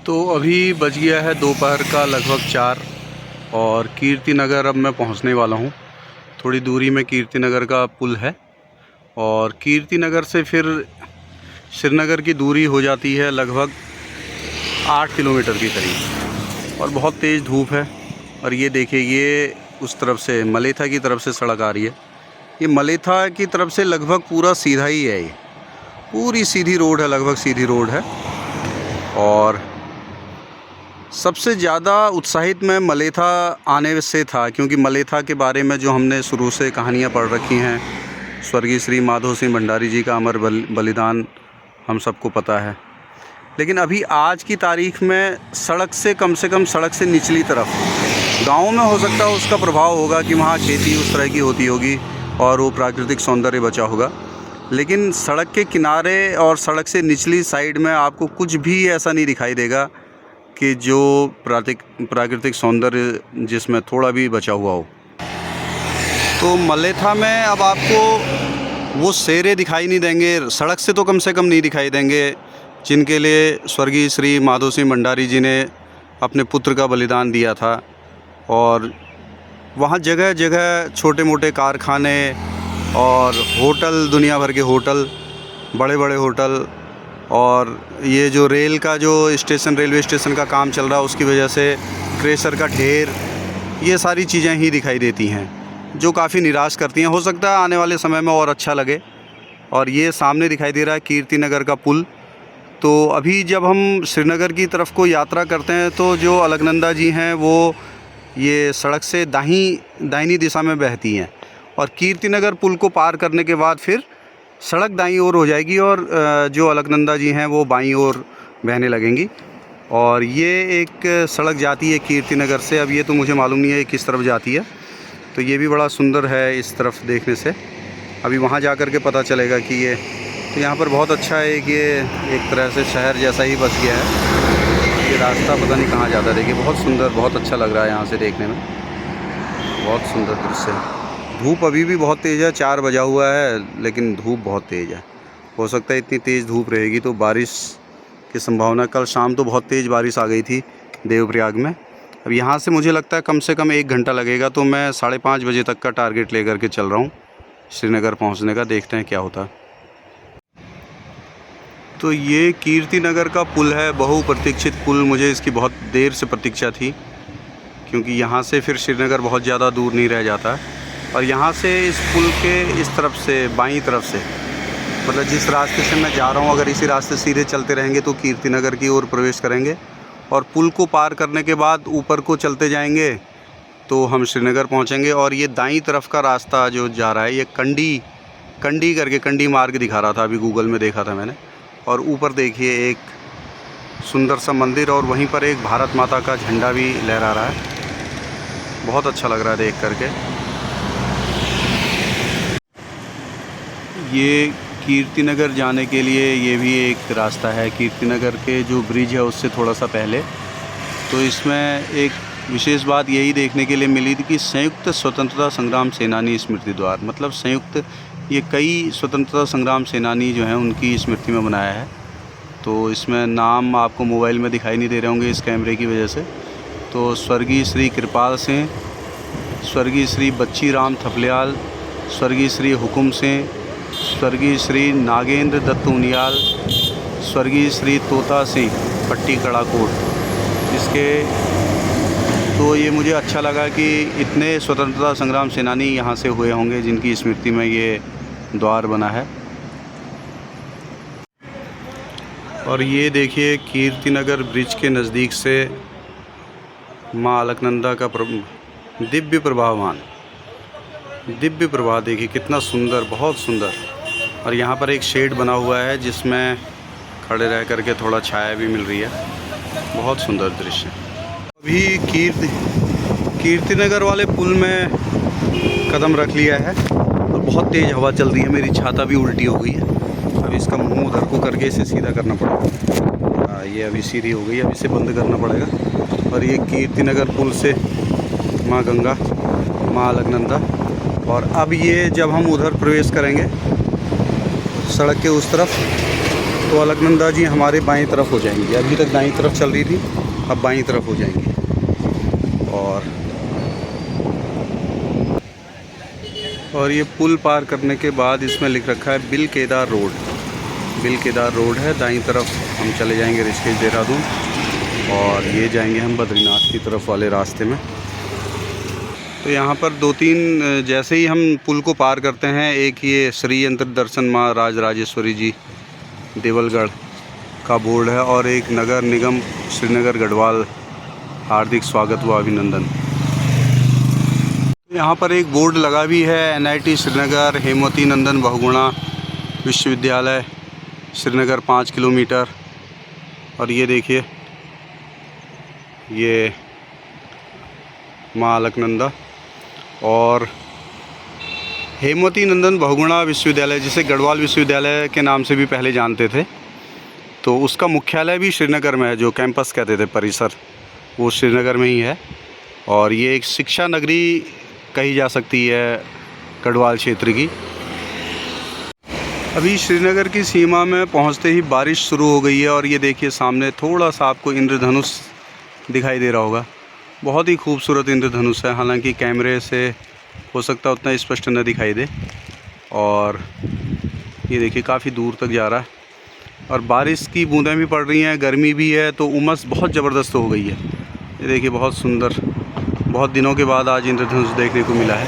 तो अभी बज गया है दोपहर का लगभग 4 और कीर्ति नगर अब मैं पहुंचने वाला हूं। थोड़ी दूरी में कीर्ति नगर का पुल है और कीर्ति नगर से फिर श्रीनगर की दूरी हो जाती है लगभग 8 किलोमीटर के करीब। और बहुत तेज़ धूप है। और ये देखिए, ये उस तरफ से मलेथा की तरफ से सड़क आ रही है। ये मलेथा की तरफ से लगभग पूरा सीधा ही है, ये पूरी सीधी रोड है, लगभग सीधी रोड है। और सबसे ज़्यादा उत्साहित मैं मलेथा आने से था, क्योंकि मलेथा के बारे में जो हमने शुरू से कहानियाँ पढ़ रखी हैं, स्वर्गीय श्री माधो सिंह भंडारी जी का अमर बलिदान हम सबको पता है। लेकिन अभी आज की तारीख़ में सड़क से कम सड़क से निचली तरफ गाँव में हो सकता है उसका प्रभाव होगा कि वहाँ खेती उस तरह की होती होगी और वो प्राकृतिक सौंदर्य बचा होगा। लेकिन सड़क के किनारे और सड़क से निचली साइड में आपको कुछ भी ऐसा नहीं दिखाई देगा कि जो प्राकृतिक सौंदर्य जिसमें थोड़ा भी बचा हुआ हो। तो मलेथा में अब आपको वो शेरे दिखाई नहीं देंगे, सड़क से तो कम नहीं दिखाई देंगे, जिनके लिए स्वर्गीय श्री माधो सिंह भंडारी जी ने अपने पुत्र का बलिदान दिया था। और वहाँ जगह जगह छोटे मोटे कारखाने और होटल, दुनिया भर के होटल, बड़े बड़े होटल, और ये जो रेल का जो रेलवे स्टेशन का काम चल रहा है उसकी वजह से क्रेशर का ढेर, ये सारी चीज़ें ही दिखाई देती हैं जो काफ़ी निराश करती हैं। हो सकता है आने वाले समय में और अच्छा लगे। और ये सामने दिखाई दे रहा है कीर्ति नगर का पुल। तो अभी जब हम श्रीनगर की तरफ को यात्रा करते हैं तो जो अलकनंदा जी हैं वो ये सड़क से दाहिनी दिशा में बहती हैं, और कीर्ति नगर पुल को पार करने के बाद फिर सड़क दाईं ओर हो जाएगी और जो अलकनंदा जी हैं वो बाईं ओर बहने लगेंगी। और ये एक सड़क जाती है कीर्ति नगर से। अब ये तो मुझे मालूम नहीं है किस तरफ जाती है, तो ये भी बड़ा सुंदर है इस तरफ देखने से। अभी वहाँ जा कर के पता चलेगा कि ये तो यहाँ पर बहुत अच्छा है कि ये एक तरह से शहर जैसा ही बस गया है। ये रास्ता पता नहीं कहाँ जाता है। देखिए बहुत सुंदर, बहुत अच्छा लग रहा है यहाँ से देखने में, बहुत सुंदर दृश्य है। धूप अभी भी बहुत तेज़ है, 4 बजा हुआ है लेकिन धूप बहुत तेज़ है। हो सकता है इतनी तेज़ धूप रहेगी तो बारिश की संभावना। कल शाम तो बहुत तेज़ बारिश आ गई थी देवप्रयाग में। अब यहाँ से मुझे लगता है कम से कम 1 घंटा लगेगा, तो मैं 5:30 बजे तक का टारगेट लेकर के चल रहा हूँ श्रीनगर पहुँचने का। देखते हैं क्या होता है। तो ये कीर्ति नगर का पुल है, बहुप्रतीक्षित पुल। मुझे इसकी बहुत देर से प्रतीक्षा थी, क्योंकि यहाँ से फिर श्रीनगर बहुत ज़्यादा दूर नहीं रह जाता। और यहाँ से इस पुल के इस तरफ से बाईं तरफ से, मतलब जिस रास्ते से मैं जा रहा हूँ, अगर इसी रास्ते सीधे चलते रहेंगे तो कीर्ति नगर की ओर प्रवेश करेंगे। और पुल को पार करने के बाद ऊपर को चलते जाएंगे तो हम श्रीनगर पहुँचेंगे। और ये दाईं तरफ का रास्ता जो जा रहा है, ये कंडी मार्ग दिखा रहा था, अभी गूगल में देखा था मैंने। और ऊपर देखिए एक सुंदर सा मंदिर, और वहीं पर एक भारत माता का झंडा भी लहरा रहा है। बहुत अच्छा लग रहा है देख करके। ये कीर्ति नगर जाने के लिए ये भी एक रास्ता है, कीर्ति नगर के जो ब्रिज है उससे थोड़ा सा पहले। तो इसमें एक विशेष बात यही देखने के लिए मिली थी कि संयुक्त स्वतंत्रता संग्राम सेनानी स्मृति द्वार, मतलब संयुक्त, ये कई स्वतंत्रता संग्राम सेनानी जो हैं उनकी स्मृति में बनाया है। तो इसमें नाम आपको मोबाइल में दिखाई नहीं दे रहे होंगे इस कैमरे की वजह से। तो स्वर्गीय श्री कृपाल सिंह, स्वर्गीय श्री बच्ची राम थपलियाल, स्वर्गीय श्री हुकुम सिंह, स्वर्गीय श्री नागेंद्र दत्त उनियाल, स्वर्गीय श्री तोता सिंह पट्टी कड़ाकोट। इसके तो ये मुझे अच्छा लगा कि इतने स्वतंत्रता संग्राम सेनानी यहाँ से हुए होंगे जिनकी स्मृति में ये द्वार बना है। और ये देखिए कीर्ति नगर ब्रिज के नज़दीक से माँ अलकनंदा का दिव्य प्रवाह देखिए कितना सुंदर, बहुत सुंदर। और यहाँ पर एक शेड बना हुआ है जिसमें खड़े रह करके थोड़ा छाया भी मिल रही है। बहुत सुंदर दृश्य। अभी कीर्ति नगर वाले पुल में कदम रख लिया है और बहुत तेज़ हवा चल रही है। मेरी छाता भी उल्टी हो गई है। अब इसका मुंह उधर को करके इसे सीधा करना पड़ेगा। ये अभी सीधी हो गई, अब इसे बंद करना पड़ेगा। और ये कीर्ति नगर पुल से माँ गंगा, माँ अलकनंदा। और अब ये जब हम उधर प्रवेश करेंगे सड़क के उस तरफ, तो अलकनंदा जी हमारे बाईं तरफ हो जाएंगी। अभी तक दाईं तरफ चल रही थी, अब बाईं तरफ हो जाएंगी। और ये पुल पार करने के बाद इसमें लिख रखा है bill Kedar road. Bill Kedar road है, दाईं तरफ हम चले जाएंगे ऋषिकेश देहरादून, और ये जाएंगे हम बद्रीनाथ की तरफ वाले रास्ते में। तो यहाँ पर 2-3 जैसे ही हम पुल को पार करते हैं, एक ये श्री यंत्र दर्शन माँ राजराजेश्वरी जी देवलगढ़ का बोर्ड है, और एक नगर निगम श्रीनगर गढ़वाल हार्दिक स्वागत व अभिनंदन। यहाँ पर एक बोर्ड लगा भी है, NIT श्रीनगर हेमवती नंदन बहुगुणा विश्वविद्यालय श्रीनगर 5 किलोमीटर। और ये देखिए, ये माँ अलकनंदा और हेमवती नंदन बहुगुणा विश्वविद्यालय, जिसे गढ़वाल विश्वविद्यालय के नाम से भी पहले जानते थे, तो उसका मुख्यालय भी श्रीनगर में है। जो कैंपस कहते थे, परिसर, वो श्रीनगर में ही है। और ये एक शिक्षा नगरी कही जा सकती है गढ़वाल क्षेत्र की। अभी श्रीनगर की सीमा में पहुंचते ही बारिश शुरू हो गई है, और ये देखिए सामने थोड़ा सा आपको इंद्रधनुष दिखाई दे रहा होगा। बहुत ही खूबसूरत इंद्रधनुष है, हालांकि कैमरे से हो सकता है उतना स्पष्ट न दिखाई दे। और ये देखिए काफ़ी दूर तक जा रहा है, और बारिश की बूंदें भी पड़ रही हैं, गर्मी भी है, तो उमस बहुत ज़बरदस्त हो गई है। ये देखिए बहुत सुंदर, बहुत दिनों के बाद आज इंद्रधनुष देखने को मिला है।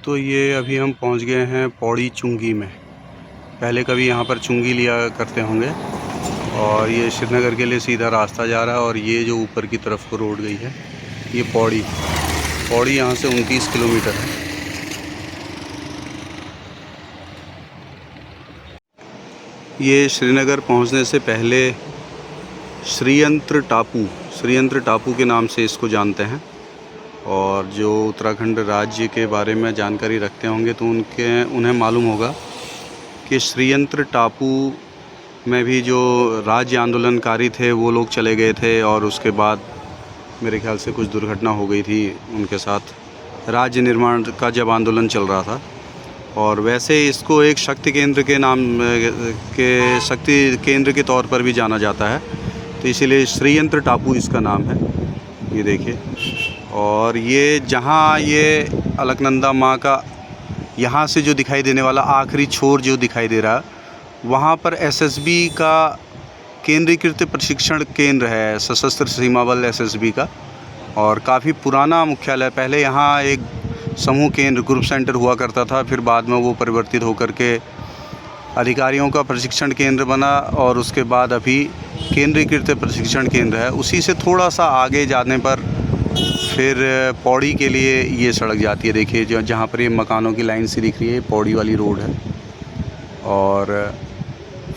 तो ये अभी हम पहुंच गए हैं पौड़ी चुंगी में। पहले कभी यहाँ पर चुंगी लिया करते होंगे, और ये श्रीनगर के लिए सीधा रास्ता जा रहा है। और ये जो ऊपर की तरफ को रोड गई है, ये पौड़ी यहाँ से 29 किलोमीटर है। ये श्रीनगर पहुंचने से पहले श्रीयंत्र टापू के नाम से इसको जानते हैं। और जो उत्तराखंड राज्य के बारे में जानकारी रखते होंगे तो उन्हें मालूम होगा कि श्रीयंत्र टापू में भी जो राज्य आंदोलनकारी थे वो लोग चले गए थे, और उसके बाद मेरे ख्याल से कुछ दुर्घटना हो गई थी उनके साथ, राज्य निर्माण का जब आंदोलन चल रहा था। और वैसे इसको एक शक्ति केंद्र के तौर पर भी जाना जाता है, तो इसीलिए श्रीयंत्र टापू इसका नाम है। ये देखिए, और ये जहाँ ये अलकनंदा माँ का यहाँ से जो दिखाई देने वाला आखिरी छोर जो दिखाई दे रहा है, वहाँ पर SSB का केंद्रीकृत प्रशिक्षण केंद्र है, सशस्त्र सीमा बल SSB का, और काफ़ी पुराना मुख्यालय। पहले यहाँ एक समूह केंद्र, ग्रुप सेंटर हुआ करता था, फिर बाद में वो परिवर्तित होकर के अधिकारियों का प्रशिक्षण केंद्र बना, और उसके बाद अभी केंद्रीकृत प्रशिक्षण केंद्र है। उसी से थोड़ा सा आगे जाने पर फिर पौड़ी के लिए ये सड़क जाती है। देखिए जहाँ पर ये मकानों की लाइन सी दिख रही है, पौड़ी वाली रोड है। और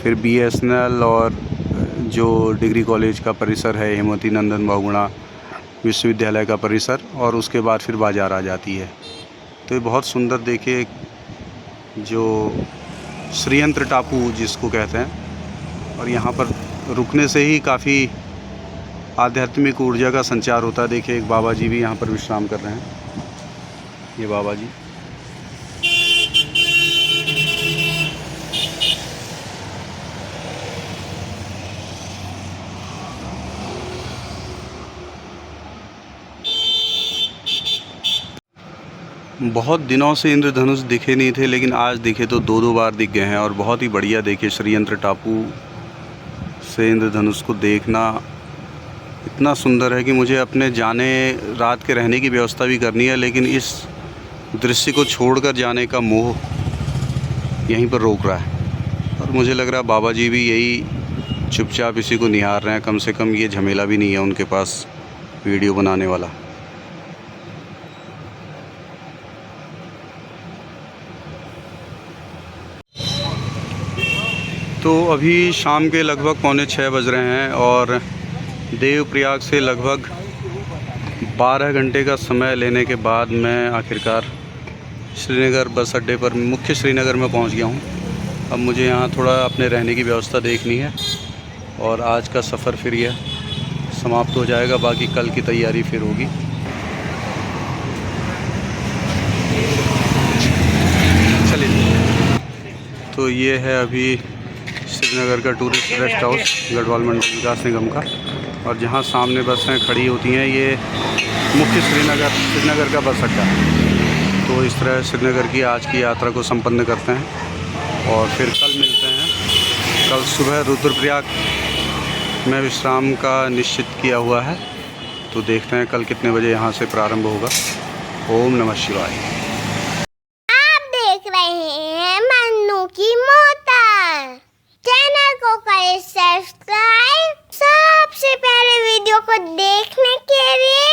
फिर BSNL और जो डिग्री कॉलेज का परिसर है, हेमवती नंदन बहुगुणा विश्वविद्यालय का परिसर, और उसके बाद फिर बाज़ार आ जाती है। तो ये बहुत सुंदर, देखिए जो श्रीयंत्र टापू जिसको कहते हैं, और यहाँ पर रुकने से ही काफ़ी आध्यात्मिक ऊर्जा का संचार होता है। देखिए एक बाबा जी भी यहाँ पर विश्राम कर रहे हैं, ये बाबा जी। बहुत दिनों से इंद्रधनुष दिखे नहीं थे, लेकिन आज दिखे तो 2-2 बार दिख गए हैं, और बहुत ही बढ़िया। देखिए श्रीयंत्र टापू से इंद्रधनुष को देखना इतना सुंदर है कि मुझे अपने जाने रात के रहने की व्यवस्था भी करनी है, लेकिन इस दृश्य को छोड़कर जाने का मोह यहीं पर रोक रहा है। और मुझे लग रहा है बाबा जी भी यही चुपचाप इसी को निहार रहे हैं। कम से कम ये झमेला भी नहीं है उनके पास वीडियो बनाने वाला। तो अभी शाम के लगभग 5:45 बज रहे हैं, और देवप्रयाग से लगभग 12 घंटे का समय लेने के बाद मैं आखिरकार श्रीनगर बस अड्डे पर, मुख्य श्रीनगर में पहुंच गया हूं। अब मुझे यहां थोड़ा अपने रहने की व्यवस्था देखनी है, और आज का सफ़र फिर यह समाप्त हो जाएगा। बाकी कल की तैयारी फिर होगी। चलिए, तो ये है अभी श्रीनगर का टूरिस्ट रेस्ट हाउस गढ़वाल मंडल विकास निगम का। और जहाँ सामने बसें खड़ी होती हैं ये मुख्य श्रीनगर का बस अड्डा। तो इस तरह श्रीनगर की आज की यात्रा को संपन्न करते हैं और फिर कल मिलते हैं। कल सुबह रुद्रप्रयाग में विश्राम का निश्चित किया हुआ है, तो देखते हैं कल कितने बजे यहाँ से प्रारंभ होगा। ओम नमः शिवाय। आप देख रहे हैं मन्नू की मोटर। चैनल को करें सब्सक्राइब। सबसे पहले वीडियो को देखने के लिए